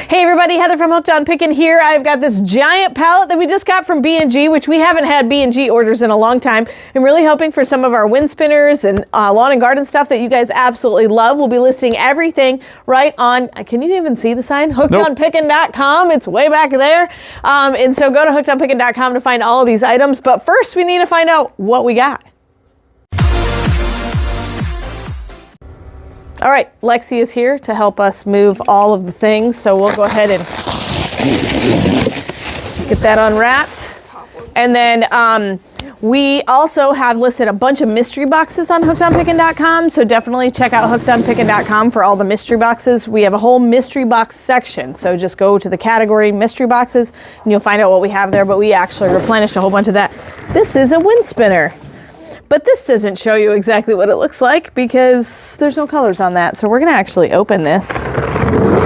Hey everybody, Heather from Hooked on Pickin here. I've got this giant pallet that we just got from B&G, which we haven't had B&G orders in a long time. I'm really hoping for some of our wind spinners and lawn and garden stuff that you guys absolutely love. We'll be listing everything right on, can you even see the sign? hookedonpickin.com. It's way back there. And so go to hookedonpickin.com to find all of these items. But first we need to find out what we got. All right, Lexi is here to help us move all of the things, so we'll go ahead and get that unwrapped. And then we also have listed a bunch of mystery boxes on hookedonpickin.com, so definitely check out hookedonpickin.com for all the mystery boxes. We have a whole mystery box section, so just go to the category mystery boxes and you'll find out what we have there, but we actually replenished a whole bunch of that. This is a wind spinner. But this doesn't show you exactly what it looks like because there's no colors on that. So we're gonna actually open this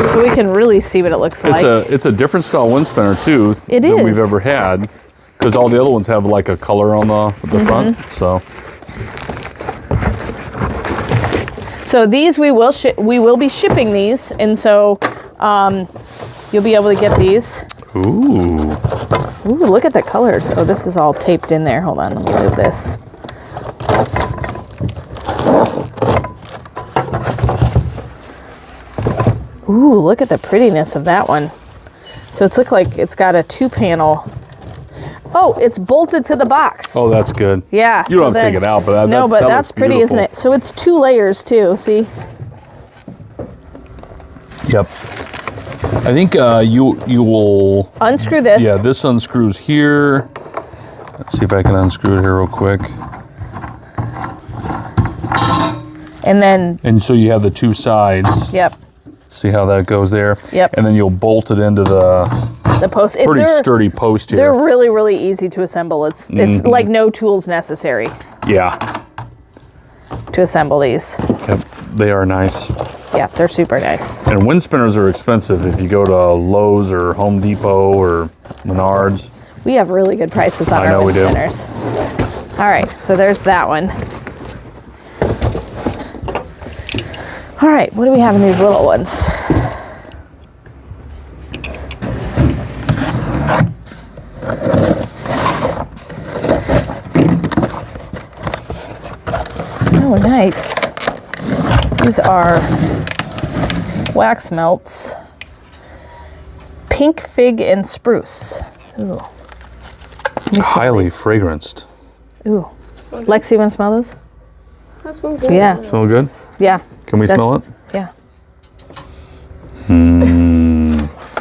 so we can really see what it looks like. It's a different style wind spinner too than we've ever had, because all the other ones have like a color on the front. So these we will be shipping these, and so you'll be able to get these. Ooh, look at the colors. Oh, this is all taped in there. Hold on, let me move this. Ooh, look at the prettiness of that one. So it's look like it's got a 2-panel. Oh, it's bolted to the box. Oh, that's good. Yeah. You don't have to take it out, but but that's pretty, isn't it? So it's 2 layers too, see? Yep. I think you will unscrew this. Yeah, this unscrews here. Let's see if I can unscrew it here real quick. And so you have the 2 sides. Yep. See how that goes there? Yep. And then you'll bolt it into the post. Pretty sturdy post here. They're really, really easy to assemble. It's like no tools necessary. Yeah. To assemble these. Yep. They are nice. Yeah, they're super nice. And wind spinners are expensive if you go to Lowe's or Home Depot or Menards. We have really good prices on our wind spinners. All right, so there's that one. All right, what do we have in these little ones? Oh, nice. These are wax melts. Pink fig and spruce. Ooh. Highly fragranced. Ooh. Lexi, you want to smell those? That smells good. Yeah. Smell good? Yeah. Can we smell it? Yeah.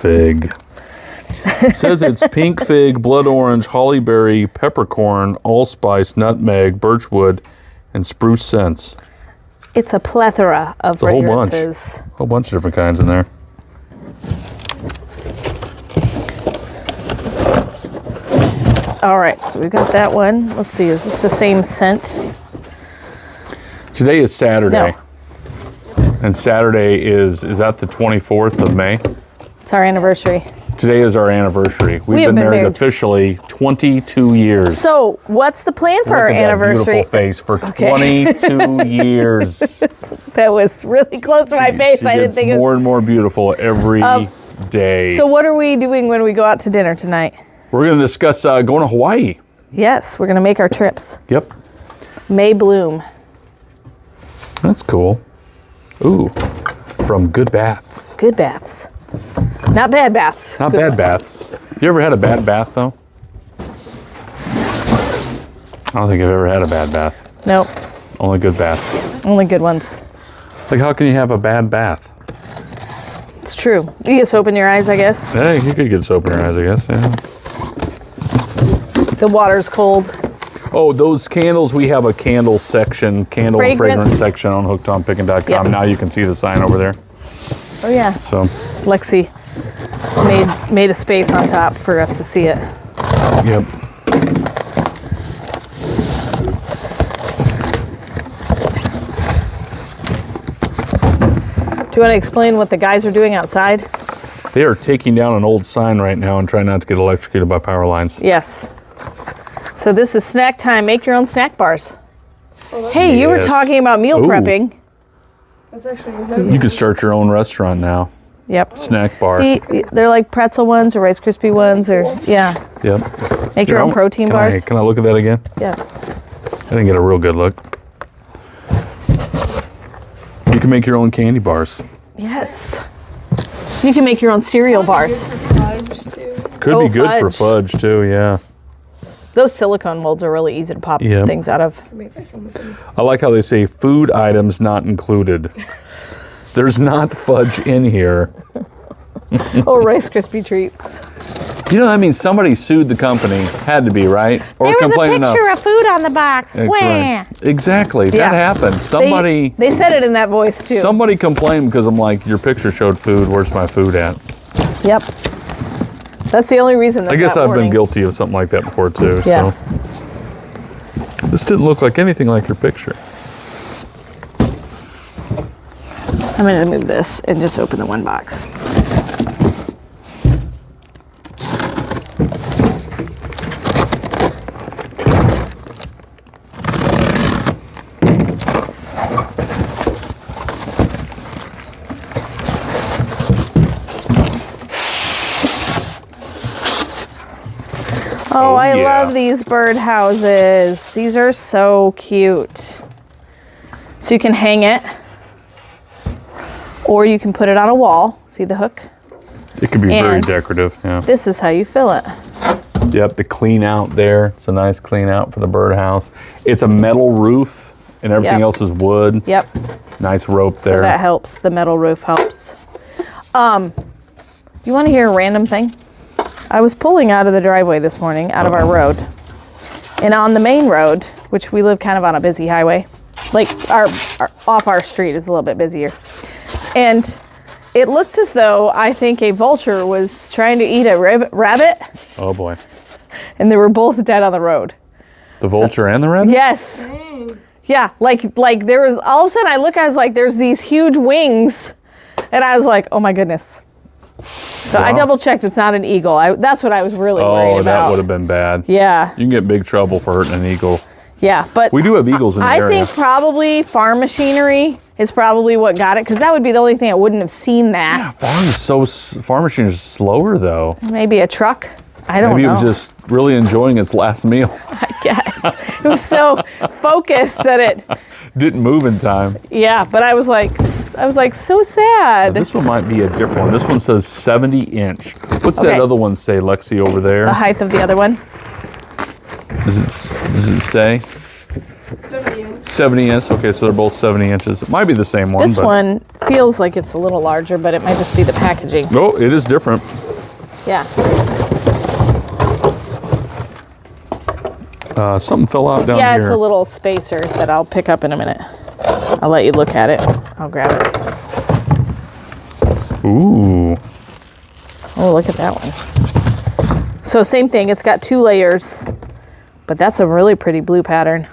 Fig. It says it's pink fig, blood orange, hollyberry, peppercorn, allspice, nutmeg, birchwood, and spruce scents. It's a plethora of fragrances. A whole bunch of different kinds in there. All right, so we've got that one. Let's see, is this the same scent? Today is Saturday. No. And Saturday is that the 24th of May? It's our anniversary. Today is our anniversary. We've been married officially 22 years. So what's the plan for our anniversary? Beautiful face for 22 years. That was really close to my face. I didn't think it was more and more beautiful every day. So what are we doing when we go out to dinner tonight? We're going to discuss going to Hawaii. Yes, we're going to make our trips. Yep. May bloom. That's cool. Ooh, from Good Baths. Good baths. Not bad baths. Not bad baths. Have you ever had a bad bath, though? I don't think I've ever had a bad bath. Nope. Only good baths. Only good ones. Like, how can you have a bad bath? It's true. You get soap in your eyes, I guess. Yeah, you could get soap in your eyes, I guess, yeah. The water's cold. Oh, those candles, we have a candle section, and fragrance section on hookedonpickin.com. Yep. Now you can see the sign over there. Oh, yeah. So Lexi made a space on top for us to see it. Yep. Do you want to explain what the guys are doing outside? They are taking down an old sign right now and trying not to get electrocuted by power lines. Yes. So this is snack time. Make your own snack bars. Hey, you were talking about meal prepping. That's actually You could start your own restaurant now. Yep. Snack bar. See, they're like pretzel ones or Rice Krispie ones or, yeah. Yep. Make your own protein bars. Can I look at that again? Yes. I didn't get a real good look. You can make your own candy bars. Yes. You can make your own cereal bars. Could be good for fudge too, yeah. Those silicone molds are really easy to pop things out of. I like how they say food items not included. There's not fudge in here. Oh, Rice Krispie treats. You know, that means somebody sued the company. Had to be, right? Or There was a complained picture enough. of food on the box. Wah. Excellent. Exactly. Yeah. That happened. Somebody They said it in that voice too. somebody complained because I'm like, your picture showed food. Where's my food at? Yep. That's the only reason. I guess I've been guilty of something like that before too. Yeah. So this didn't look like anything like your picture. I'm going to move this and just open the one box. Oh, I love these birdhouses. These are so cute. So you can hang it, or you can put it on a wall. See the hook? It could be very decorative. Yeah. This is how you fill it. Yep, the clean out there. It's a nice clean out for the birdhouse. It's a metal roof, and everything else is wood. Yep. Nice rope there. So that helps. The metal roof helps. You want to hear a random thing? I was pulling out of the driveway this morning, out of our road. And on the main road, which we live kind of on a busy highway, like our off our street is a little bit busier. And it looked as though, I think, a vulture was trying to eat a rabbit. Oh boy. And they were both dead on the road. The vulture and the rabbit? Yes. Dang. Yeah, like there was, all of a sudden I was like, there's these huge wings. And I was like, oh my goodness. So I double checked, it's not an eagle. That's what I was really worried about. Oh, that would have been bad. Yeah. You can get big trouble for hurting an eagle. Yeah, but we do have eagles in the area. I think probably farm machinery is probably what got it, because that would be the only thing I wouldn't have seen that. Yeah, farm machine is slower though. Maybe a truck. I don't know. Maybe it was just really enjoying its last meal. I guess. It was so focused that it didn't move in time. Yeah, but I was like so sad. Now, this one might be a different one. This one says 70 inch. What's that other one say, Lexi, over there? The height of the other one. Does it say? 70 inch. 70 inch. Okay, so they're both 70 inches. It might be the same one. This one feels like it's a little larger, but it might just be the packaging. No, it is different. Yeah. Something fell out down here. Yeah, it's a little spacer that I'll pick up in a minute. I'll let you look at it. I'll grab it. Ooh. Oh, look at that one. So same thing, it's got 2 layers, but that's a really pretty blue pattern.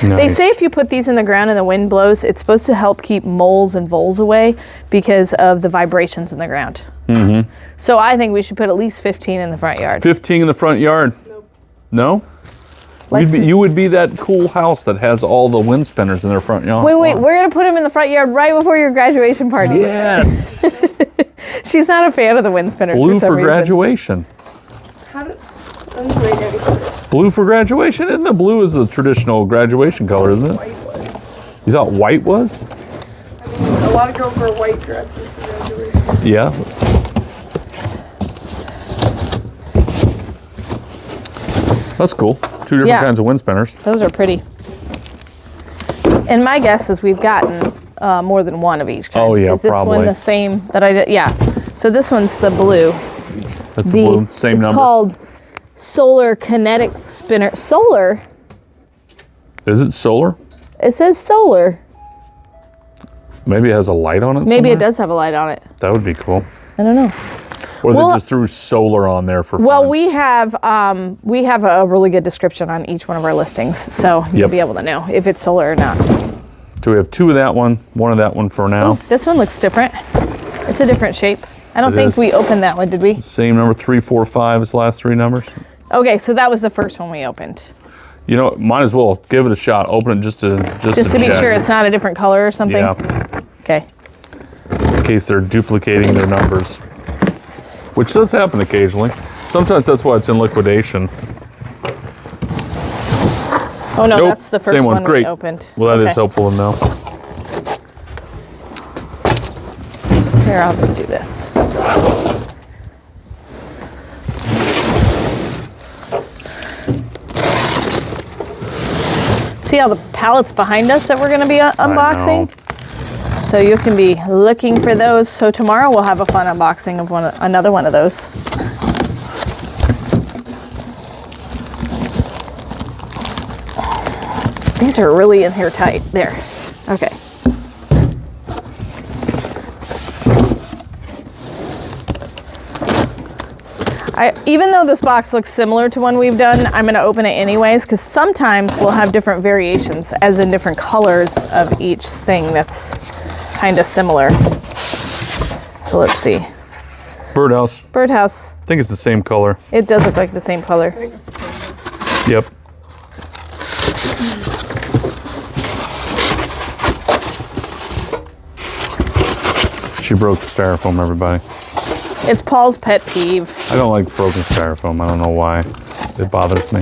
Nice. They say if you put these in the ground and the wind blows, it's supposed to help keep moles and voles away because of the vibrations in the ground. Mm-hmm. So I think we should put at least 15 in the front yard. 15 in the front yard? No? You would be that cool house that has all the wind spinners in their front yard. Wait, we're going to put them in the front yard right before your graduation party. Yes. She's not a fan of the wind spinners. Blue for reason. graduation. Blue for graduation? Isn't the blue is the traditional graduation color, isn't it? White was. You thought white was? I mean, a lot of girls wear white dresses for graduation. Yeah. That's cool. 2 different kinds of wind spinners. Those are pretty. And my guess is we've gotten more than one of each kind. Oh, yeah, is this probably. one the same that I did? Yeah. So this one's the blue. That's the blue. Same it's number. It's called Solar Kinetic Spinner. Solar? Is it solar? It says solar. Maybe it has a light on it Maybe somewhere? it does have a light on it. That would be cool. I don't know. Or they just threw solar on there for fun. Well, we have a really good description on each one of our listings, so you'll be able to know if it's solar or not. So we have 2 of that one of that one for now. Ooh, this one looks different. It's a different shape. I don't think we opened that one, did we? Same number, 3, 4, 5 is the last 3 numbers. Okay, so that was the first one we opened. You know, might as well give it a shot. Open it just to be check. sure it's not a different color or something. Yeah. Okay. case they're duplicating their numbers, which does happen occasionally. Sometimes that's why it's in liquidation. Oh no, Nope, that's the first same one. one Great. we opened. Well, that is Okay. helpful to know. Here, I'll just do this. See all the pallets behind us that we're going to be unboxing? So you can be looking for those. So tomorrow we'll have a fun unboxing of another one of those. These are really in here tight. There. Okay. Even though this box looks similar to one we've done, I'm going to open it anyways because sometimes we'll have different variations, as in different colors of each thing that's kind of similar. So let's see. Birdhouse. Birdhouse. I think it's the same color. It does look like the same color. I think it's the same. Yep. She broke the styrofoam, everybody. It's Paul's pet peeve. I don't like broken styrofoam. I don't know why. It bothers me.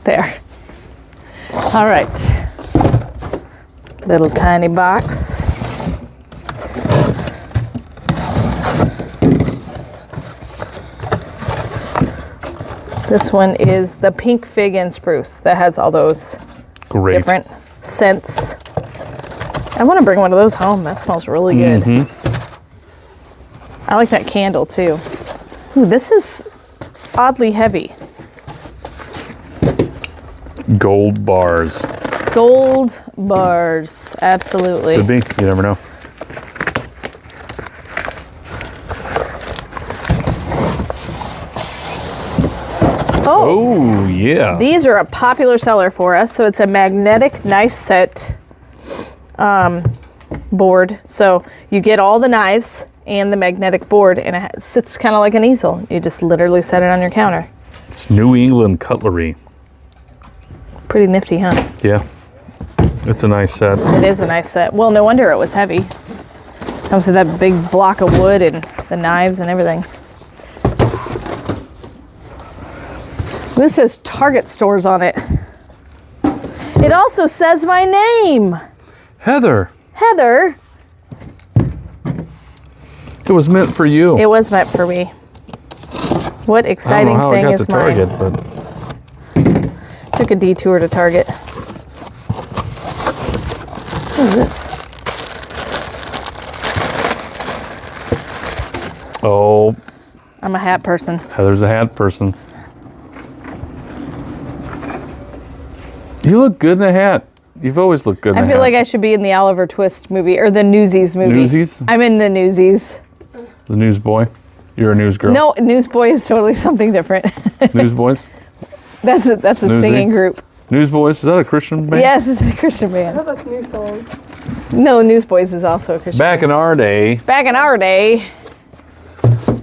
There. All right. Little tiny box. This one is the pink fig and spruce that has all those Great. different scents. I want to bring one of those home. That smells really good. I like that candle too. Ooh, this is oddly heavy. Gold bars. Gold bars, absolutely. Could be. You never know. Oh, yeah. These are a popular seller for us. So it's a magnetic knife set board. So you get all the knives and the magnetic board, and it sits kind of like an easel. You just literally set it on your counter. It's New England cutlery. Pretty nifty, huh? Yeah. It's a nice set. It is a nice set. Well, no wonder it was heavy. Comes with that big block of wood and the knives and everything. This says Target stores on it. It also says my name. Heather. Heather. It was meant for you. It was meant for me. What I don't exciting know how thing it got is to mine? Target, but Took a detour to Target. What is this? oh, I'm a hat person. Heather's a hat person. You look good in a hat. You've always looked good in a I hat. feel like I should be in the Oliver Twist movie or the Newsies movie. Newsies? I'm in the Newsies. The newsboy. You're a news girl. No, Newsboy is totally something different. Newsboys. That's a Newsy? singing group. Newsboys. Is that a Christian band? Yes, it's a Christian I band. thought that's a new song. No, Newsboys is also a Christian Back in our day, band. Back in our day.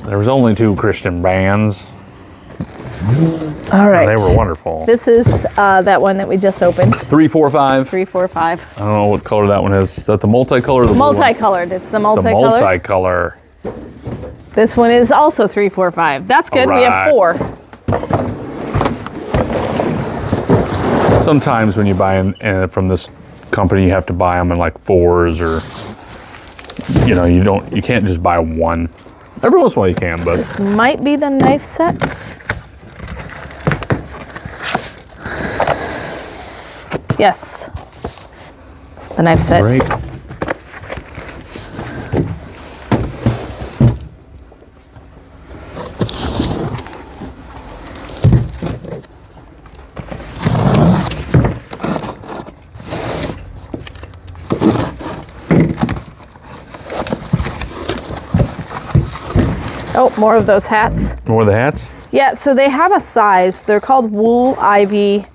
there was only 2 Christian bands. All right. And they were wonderful. This is that one that we just opened. 3, 4, 5. 3, 4, 5. I don't know what color that one is. Is that the multicolor or the blue one? Multicolored. It's the The multicolored. multicolor. This one is also 3, 4, 5. That's good. We have Alright. 4. Sometimes when you buy from this company, you have to buy them in like 4s, or you can't just buy one. Every once in a while you can, but This might be the knife set. Yes. The knife set. great. Oh, more of those hats. More of the hats? Yeah, so they have a size. They're called wool ivy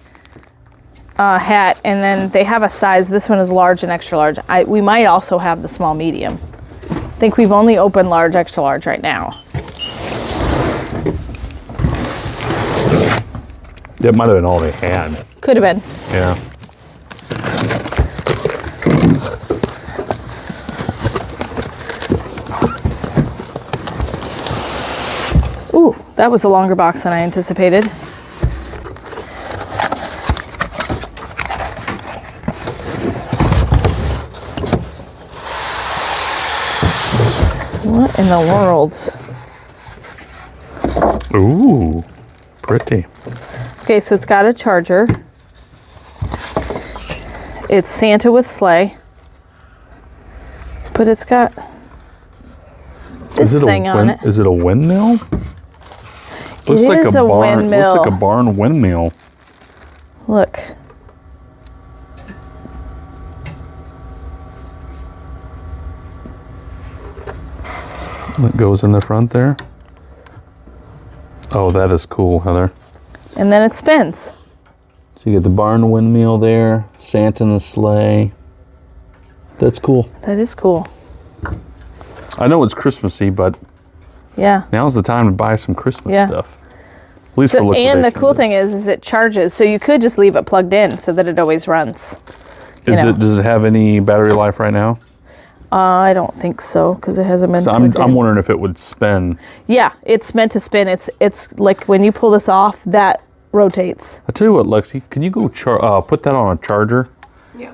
hat, and then they have a size. This one is large and extra large. We might also have the small medium. I think we've only opened large, extra large right now. That might have been all they had. Could have been. Yeah. Ooh, that was a longer box than I anticipated. What in the world? Ooh, pretty. Okay, so it's got a charger. It's Santa with sleigh. But it's got this thing on it. Is it a windmill? Looks It like is a a barn. windmill. Looks like a barn windmill. Look. That goes in the front there. Oh, that is cool, Heather. And then it spins. So you get the barn windmill there, Santa in the sleigh. That's cool. That is cool. I know it's Christmassy, but Yeah. now's the time to buy some Christmas Yeah. stuff. At least So, for liquidation. and the cool thing is it charges, so you could just leave it plugged in so that it always runs. Does it have any battery life right now? I don't think so because it hasn't been. So plugged I'm in. wondering if it would spin. Yeah, it's meant to spin. It's like when you pull this off, that rotates. I tell you what, Lexi, can you go put that on a charger? Yeah.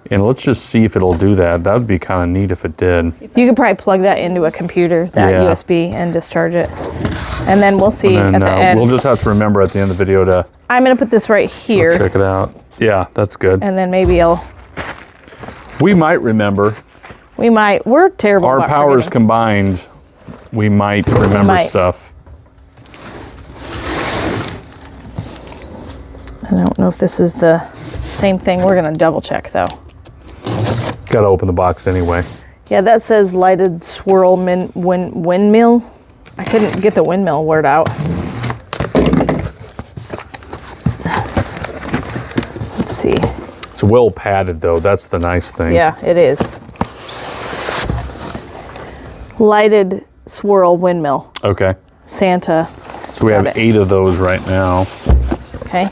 And let's just see if it'll do that. That would be kind of neat if it did. You could probably plug that into a computer, that Yeah. USB, and discharge it. And then we'll see And at the end. we'll just have to remember at the end of the video to I'm gonna put this right here, check it out. Yeah, that's good. and then maybe We might remember. We're terrible. Our about powers forgetting. combined, we might remember might. stuff. I don't know if this is the same thing. We're gonna double check though. Got to open the box anyway. Yeah, that says lighted swirl windmill. I couldn't get the windmill word out. Let's see. It's well padded though. That's the nice thing. Yeah, it is. Lighted swirl windmill. Okay. Santa. So we have Got it. 8 of those right now. Okay.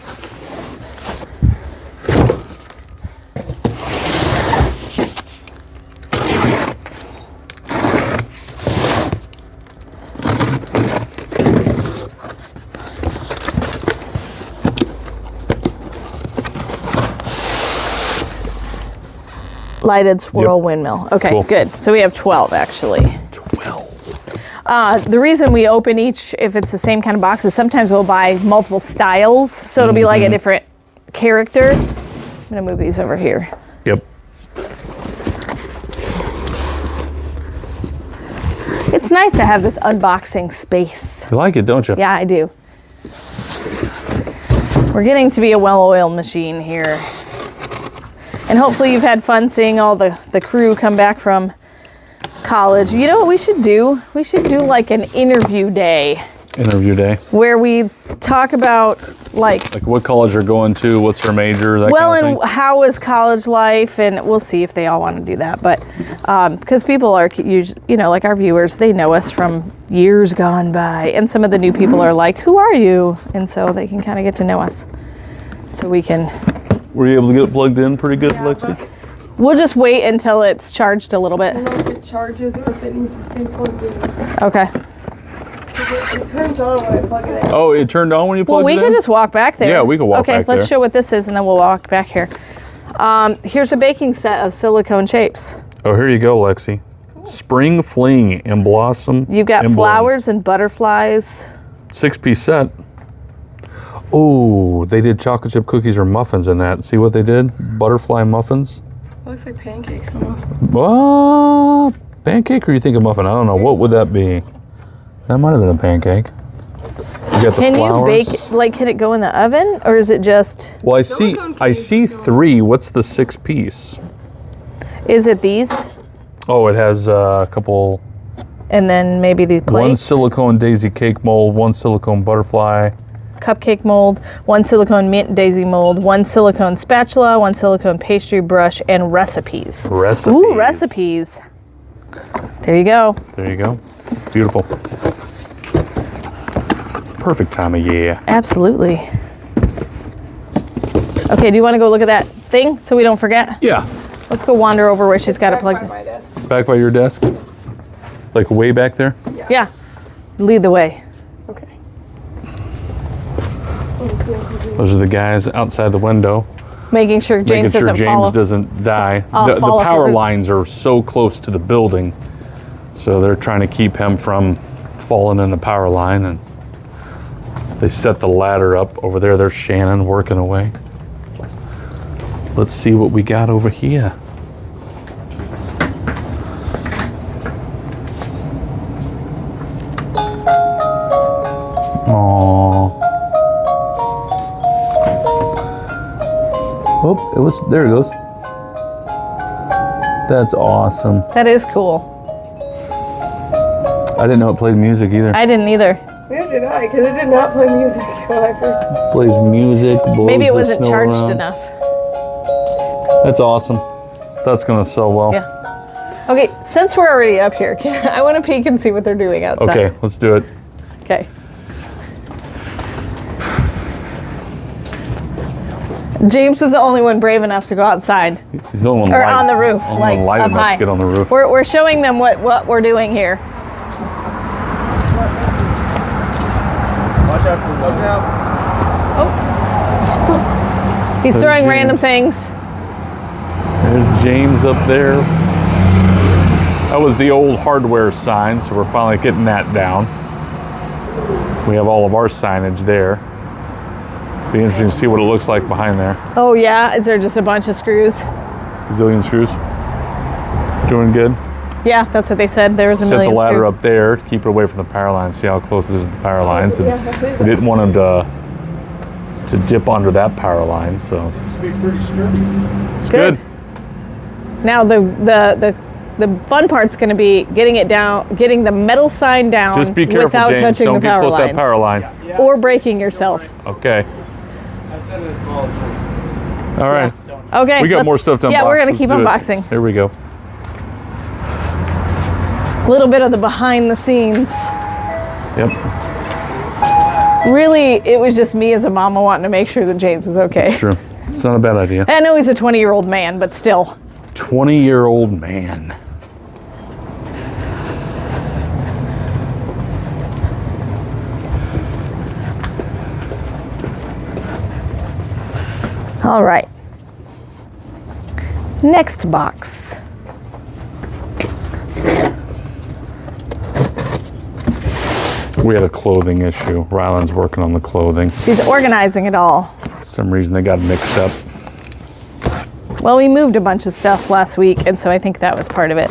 Lighted swirl Yep. windmill. Okay, Cool. good. So we have 12 actually. 12. The reason we open each, if it's the same kind of box, is sometimes we'll buy multiple styles. So it'll be like a different character. I'm gonna move these over here. Yep. It's nice to have this unboxing space. You like it, don't you? Yeah, I do. We're getting to be a well-oiled machine here. And hopefully you've had fun seeing all the crew come back from college. You know what we should do? We should do like an interview day Interview day. where we talk about like What college you're going to, what's your major, that well, kind of and thing. how is college life? And we'll see if they all want to do that. But because people are usually, like our viewers, they know us from years gone by. And some of the new people are like, who are you? And so they can kind of get to know us. So we can, Were you able to get it plugged in pretty good, Yeah, Lexi? but we'll just wait until it's charged a little I bit. don't know if it charges or if it needs to stay plugged in. Okay. It turns on when I plug it in. Oh, it turned on when you Well, plugged we it in? can just walk back there. Yeah, we can walk okay, back let's there. show what this is and then we'll walk back here. Here's a baking set of silicone shapes. Oh, here you go, Lexi. Spring Fling and Blossom. You've got and Bloom. flowers and butterflies. 6-piece set. Oh, they did chocolate chip cookies or muffins in that. See what they did? Butterfly muffins. It looks like pancakes almost. Pancake or you think a muffin? I don't know. What would that be? That might have been a pancake. You got the Can flowers. you bake, like, can it go in the oven or is it just, Well, I Silicone see cake, 3. What's the 6-piece? is it these? Oh, it has a couple. And then maybe the plates? One silicone daisy cake mold, one silicone butterfly. Cupcake mold, one silicone mint daisy mold, one silicone spatula, one silicone pastry brush, and recipes. Recipes. Ooh, recipes. There you go. There you go. Beautiful. Perfect time of year. Absolutely. Okay, do you want to go look at that thing so we don't forget? Yeah. Let's go wander over where she's got to plug Back it. by my desk. Back by your desk? Like way back there? Yeah. Lead the way. Okay. Those are the guys outside the window. Making sure James making sure doesn't James fall. doesn't die. Fall The off the power roof. lines are so close to the building, so they're trying to keep him from falling in the power line. And they set the ladder up over there. There's Shannon working away. Let's see what we got over here. Aww. Oh, there it goes. That's awesome. That is cool. I didn't know it played music either. I didn't either. Neither did I, because it did not play music when I first. Plays music, blows Maybe it the wasn't snow charged around. enough. That's awesome. That's gonna sell well. Yeah. Okay, since we're already up here, I want to peek and see what they're doing outside. Okay, let's do it. Okay. James was the only one brave enough to go outside. He's the only one Or light, on the roof, only like one light up enough high. to get on the roof. We're showing them what we're doing here. Watch out for the look out. He's There's throwing James. random things. There's James up there. That was the old hardware sign, so we're finally getting that down. We have all of our signage there. Be interesting to see what it looks like behind there. Oh yeah, is there just a bunch of screws? Zillion screws. Doing good. Yeah, that's what they said. There was a Set the million ladder screws. up there to keep it away from the power lines. See how close it is to the power lines. And we didn't want him to dip under that power line, so Be pretty sturdy. it's good. Now the fun part's going to be getting it down, geting the metal sign down Just be careful, without James. touching Don't the get power close to lines, that power line. or breaking yourself. Okay. I said it involved. All right. Okay, We got more stuff to unbox. Yeah, we're going to Let's keep do it. unboxing. Here we go. A little bit of the behind the scenes. Yep. Really, it was just me as a mama wanting to make sure that James was okay. It's true. It's not a bad idea. I know he's a 20-year-old man, but still. 20-year-old man. All right. Next box. We had a clothing issue. Ryland's working on the clothing. She's organizing it all. For some reason they got mixed up. Well, we moved a bunch of stuff last week, and so I think that was part of it.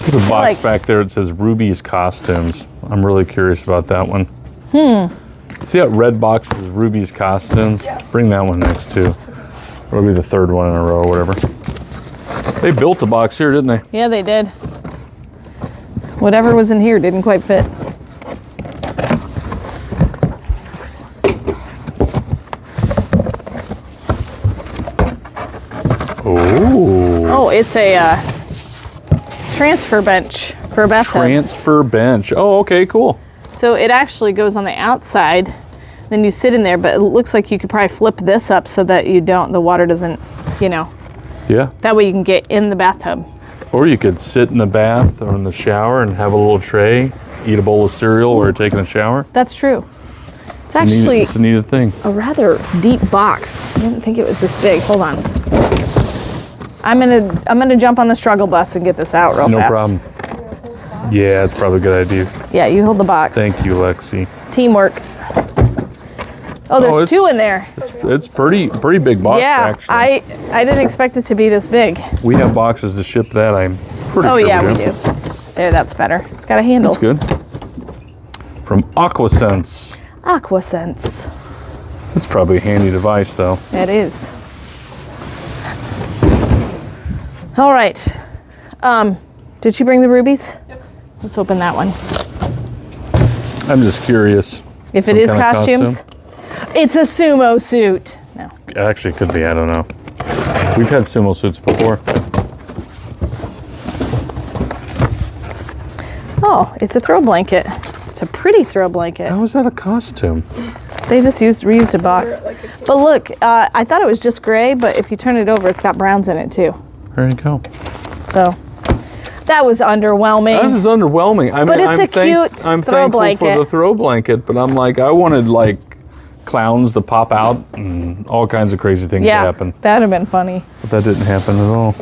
There's a box like- back there that says Ruby's Costumes. I'm really curious about that one. See that red box that says Ruby's Costumes? Bring that one next too. It'll be the third one in a row or whatever. They built the box here, didn't they? Yeah, they did. Whatever was in here didn't quite fit. Oh. Oh, it's a transfer bench for a bathtub. Transfer bench. Oh, okay, cool. So it actually goes on the outside, then you sit in there, but it looks like you could probably flip this up so that the water doesn't, Yeah. that way you can get in the bathtub. Or you could sit in the bath or in the shower and have a little tray, eat a bowl of cereal while you're taking a shower. That's true. It's a neat- actually it's a neat thing. a rather deep box. I didn't think it was this big. Hold on. I'm gonna jump on the struggle bus and get this out real No fast. problem. Yeah, it's probably a good idea. Yeah, you hold the box. Thank you, Lexi. Teamwork. Oh, there's it's- two in there. It's pretty big box, Yeah, actually. I didn't expect it to be this big. We have boxes to ship that, I'm pretty Oh sure yeah, we do. There, that's better. It's got a handle. That's good. From AquaSense. AquaSense. That's probably a handy device, though. It is. All right. Did she bring the rubies? Yep. Let's open that one. I'm just curious. If Some it is kind of costumes, it's a sumo suit. No. Actually, it could be, I don't know. We've had sumo suits before. Oh, it's a throw blanket. It's a pretty throw blanket. How is that a costume? They just reused a box. But look, I thought it was just gray, but if you turn it over, it's got browns in it too. There you go. So that was underwhelming. That is underwhelming. I mean, But it's cute I'm throw thankful blanket. for the throw blanket, but I'm like, I wanted like clowns to pop out and all kinds of crazy things to Yeah, happen. that'd have been funny. But that didn't happen at all.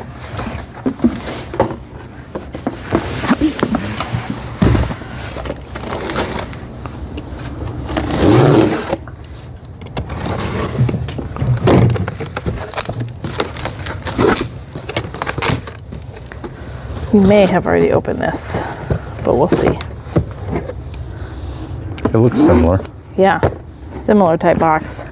We may have already opened this, but we'll see. It looks similar. Yeah, similar type box.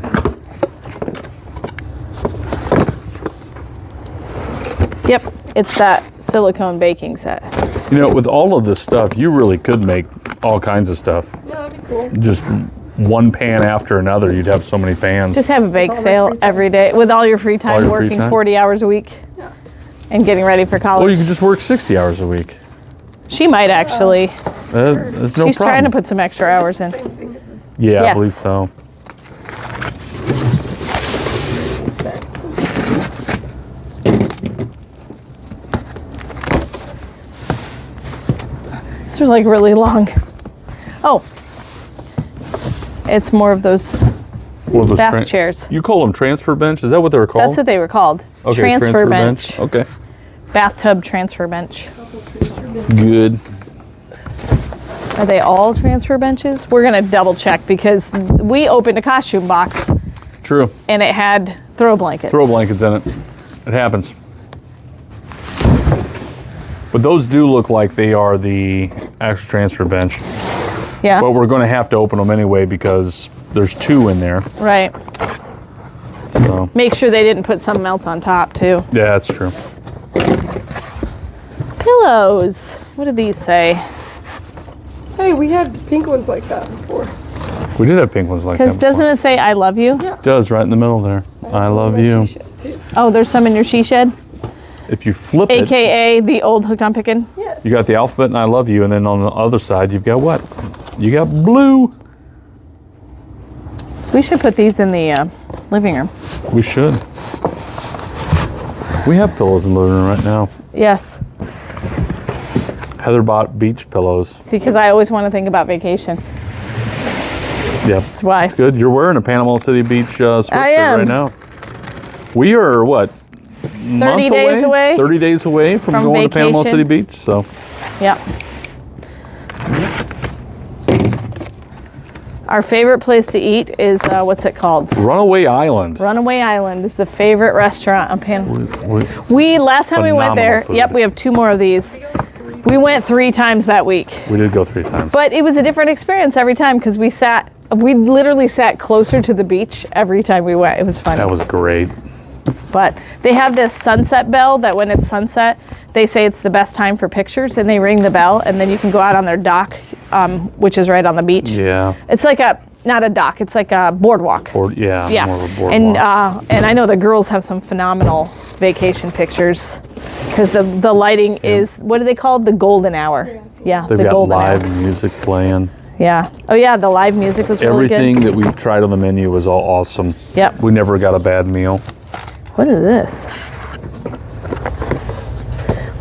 Yep, it's that silicone baking set. You know, with all of this stuff, you really could make all kinds of stuff. Yeah, that'd be cool. Just one pan after another. You'd have so many pans. Just have a bake All my sale free time. every day with all your free time, your free working time? 40 hours a week Yeah. and getting ready for college. Or you could just work 60 hours a week. She might actually. There's no She's trying to problem. put some extra hours in. Same thing as this. Yeah, I Yes. believe so. It's back. These are like really long. Oh, it's more of those What are those bath chairs. You call them transfer bench? Is that what they were called? That's what they were called. Okay, transfer bench. Okay, Bathtub transfer bench. it's good. Are they all transfer benches? We're gonna double check because we opened a costume box True. and it had throw blankets. Throw blankets in it. It happens. But those do look like they are the actual transfer bench. Yeah. But we're going to have to open them anyway because there's two in there. Right. So Make sure they didn't put something else on top too. yeah, that's true. Pillows. What did these say? Hey, we had pink ones like that before. We did have pink ones like that. Because doesn't it say I love you? Yeah. It does right in the middle there. I love you. She should, too. Oh, there's some in your she shed? If you flip it, AKA the old Hooked on Pickin'? Yes. you got the alphabet and I love you, and then on the other side you've got what? You got blue. We should put these in the living room. We should. We have pillows in the living room right now. Yes, Heather bought beach pillows. because I always want to think about vacation. Yep. That's why. It's good. You're wearing a Panama City Beach sweatshirt I am. right now. We are what? 30 days away 30 days away from going to Panama vacation. City Beach. So Yep. Our favorite place to eat is, what's it called? Runaway Island. Runaway Island is the favorite restaurant on Panama. We Last time we went there, Phenomenal food. yep, we have 2 more of these. We went 3 times that week. did go 3 times. But it was a different experience every time because we literally sat closer to the beach every time we went. It was fun. That was great. But they have this sunset bell that when it's sunset, they say it's the best time for pictures and they ring the bell and then you can go out on their dock, which is right on the beach. Yeah. It's like not a dock, it's like a boardwalk. Yeah. Yeah. More of a boardwalk. And I know the girls have some phenomenal vacation pictures because the lighting is, what are they called? The golden hour. Yeah, They've the got golden live hour. music playing. Yeah. Oh yeah, the live music was really Everything good. that we've tried on the menu was all awesome. Yep. We never got a bad meal. What is this?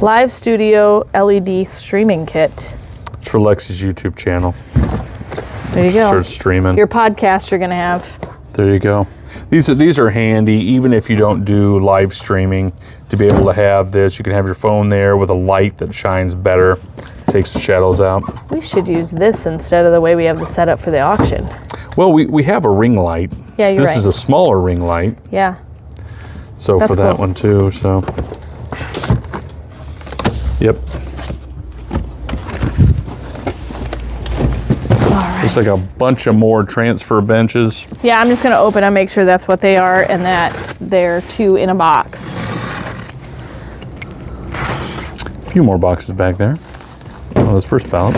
Live studio LED streaming kit. It's for Lexi's YouTube channel. There you go. Starts streaming. Your podcast you're gonna have. There you go. These are handy, even if you don't do live streaming, to be able to have this. You can have your phone there with a light that shines better, takes the shadows out. We should use this instead of the way we have the setup for the auction. Well, we have a ring light. Yeah, you're This right. is a smaller ring light, Yeah. so That's for that cool. one too. So, yep. All right. Just like a bunch of more transfer benches. Yeah, I'm just gonna open and make sure that's what they are and that they're 2 in a box. A few more boxes back there. Oh, this first pallet.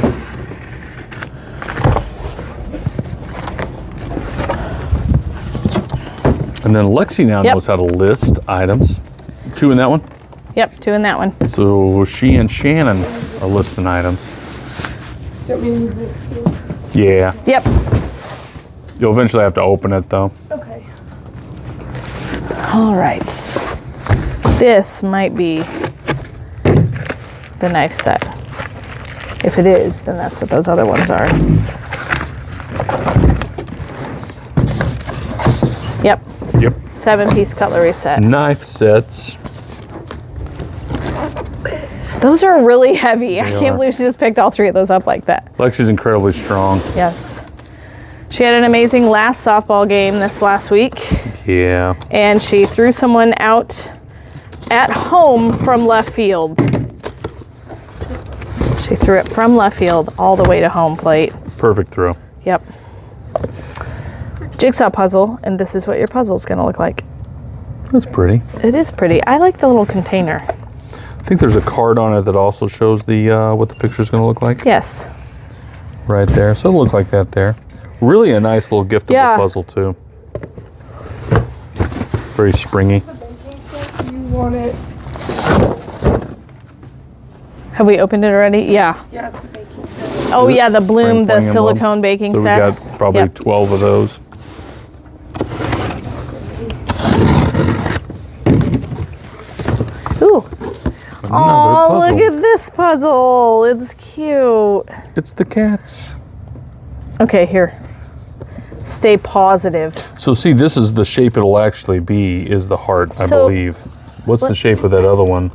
And then Lexi now Yep. knows how to list items. 2 in that one. Yep, 2 in that one. So she and Shannon are listing items. Don't we need this too? Yeah. Yep. You'll eventually have to open it though. Okay. All right. This might be the knife set. If it is, then that's what those other ones are. Yep. Yep. 7-piece cutlery set. Knife sets. Those are really heavy. I They can't are. believe she just picked all 3 of those up like that. Lexi's incredibly strong. Yes. She had an amazing last softball game this last week, Yeah. and she threw someone out at home from left field. She threw it from left field all the way to home plate. Perfect throw. Yep. Jigsaw puzzle, and this is what your puzzle is going to look like. That's pretty. It is pretty. I like the little container. I think there's a card on it that also shows the what the picture's going to look like. Yes. Right there. So it'll look like that there. Really a nice little giftable Yeah. puzzle too. Very springy. The baking set, you want it? Have we opened it already? Yeah. Yeah, it's the baking set. Oh yeah, the Spring bloom, the fling 'em silicone up. baking So set. we got probably Yep. 12 of those. Ooh. Another Oh, puzzle. look at this puzzle. It's cute. It's the cats. Okay, here. Stay positive. So see, this is the shape it'll actually be, is the heart, I So- believe. What's the shape of that other one?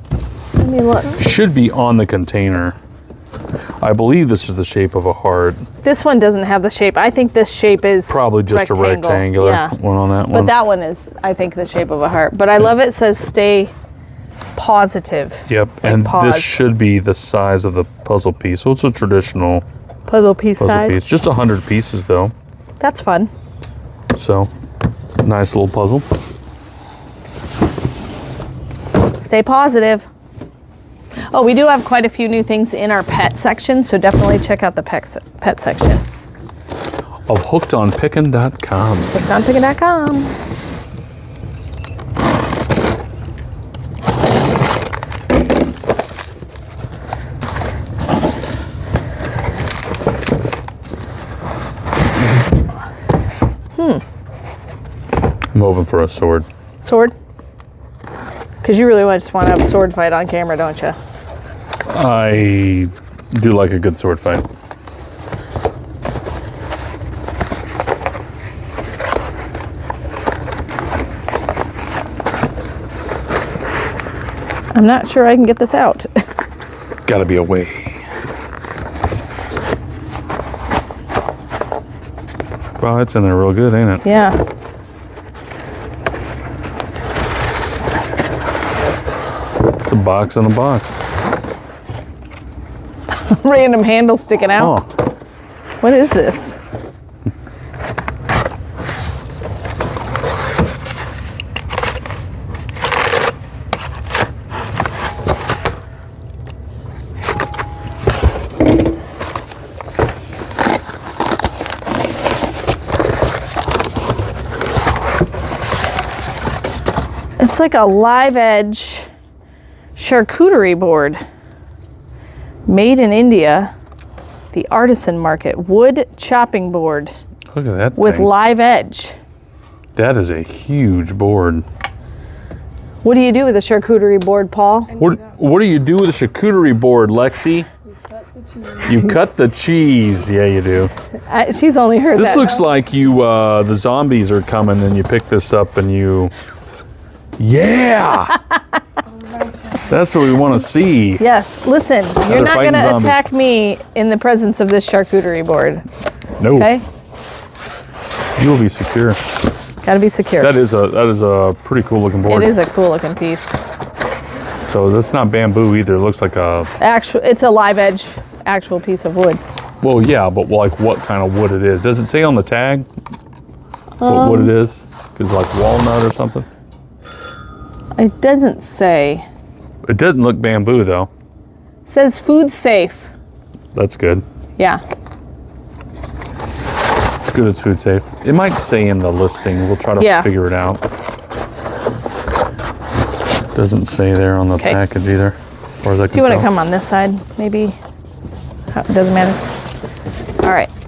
Let me look. Should be on the container. I believe this is the shape of a heart. This one doesn't have the shape. I think this shape is Probably just a rectangular Yeah. one on that But one. that one is, I think, the shape of a heart. But I love it says stay positive. Yep, and pause. this should be the size of the puzzle piece. So it's a traditional Puzzle piece puzzle size. piece. Just 100 pieces though. That's fun. So, nice little puzzle. Stay positive. Oh, we do have quite a few new things in our pet section, so definitely check out the pet section. Of hookedonpickin.com. Pickin.com. I'm hoping for a sword. Sword? Because you really just want to have a sword fight on camera, don't you? I do like a good sword fight. I'm not sure I can get this out. Gotta be a way. Wow, it's in there real good, ain't it? Yeah. It's a box in a box. Random handle sticking out. Oh, What is this? It's like a live edge charcuterie board made in India, the artisan market wood chopping board look at that with thing. live edge. That is a huge board. What do you do with a charcuterie board, Paul? What do you do with a charcuterie board, Lexi? Cut the cheese. You cut the cheese. Yeah, you do. She's only heard This that. looks like you, the zombies are coming and you pick this up and you... Yeah! That's what we want to see. Yes, listen, you're they're not fighting going to zombies. attack me in the presence of this charcuterie board, No, okay? you will be secure. Got to be secure. That is a pretty cool looking board. It is a cool looking piece. So that's not bamboo either. It looks like a... It's a live edge, actual piece of wood. Well, yeah, but like what kind of wood it is. Does it say on the tag what wood it is? Is it like walnut or something? It doesn't say. It doesn't look bamboo though. It says food safe. That's good. Yeah. It's good it's food safe. It might say in the listing. We'll try to figure it out. Doesn't say there on the package either. As far as I can Do you want tell. to come on this side, maybe? It doesn't matter.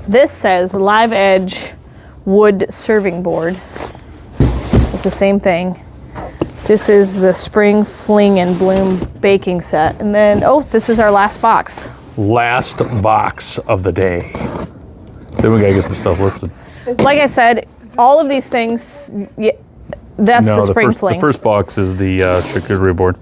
This says Live Edge wood serving board. It's the same thing. This is the Spring Fling and Bloom baking set. And then, oh, this is our last box. Last box of the day. Then we gotta get the stuff listed. Like I said, all of these things, yeah, that's the Spring Fling. The first box is the charcuterie board.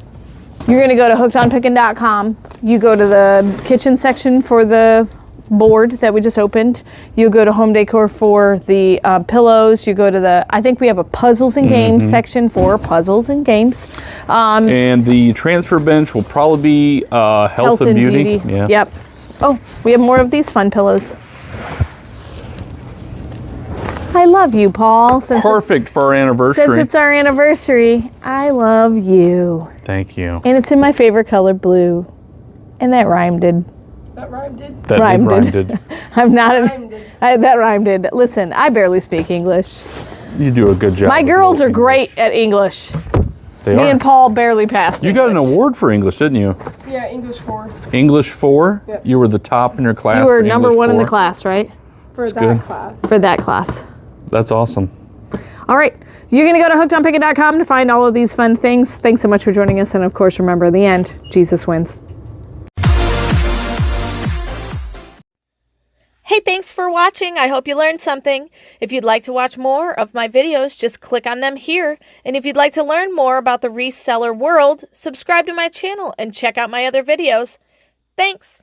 You're gonna go to hookedonpickin.com. You go to the kitchen section for the board that we just opened. You go to home decor for the pillows. You go to the, I think we have a puzzles and games section for puzzles and games. And the transfer bench will probably be health and beauty. Yeah. Yep. Oh, we have more of these fun pillows. I love you, Paul. Perfect for our anniversary. Since it's our anniversary, I love you. Thank you. And it's in my favorite color, blue. And that rhymed. That rhymed. That rhymed. I'm not. That rhymed. Listen, I barely speak English. You do a good job. My girls are great at English. They Me are. and Paul barely passed. You got an award for English, didn't you? Yeah, English 4. English 4? Yep. You were the top in your class. You were for number English 1 in the 4? class, right? For that good. class. For that class. That's awesome. All right. You're going to go to hookedonpickin.com to find all of these fun things. Thanks so much for joining us. And of course, remember, in the end, Jesus wins. Hey, thanks for watching. I hope you learned something. If you'd like to watch more of my videos, just click on them here. And if you'd like to learn more about the reseller world, subscribe to my channel and check out my other videos. Thanks.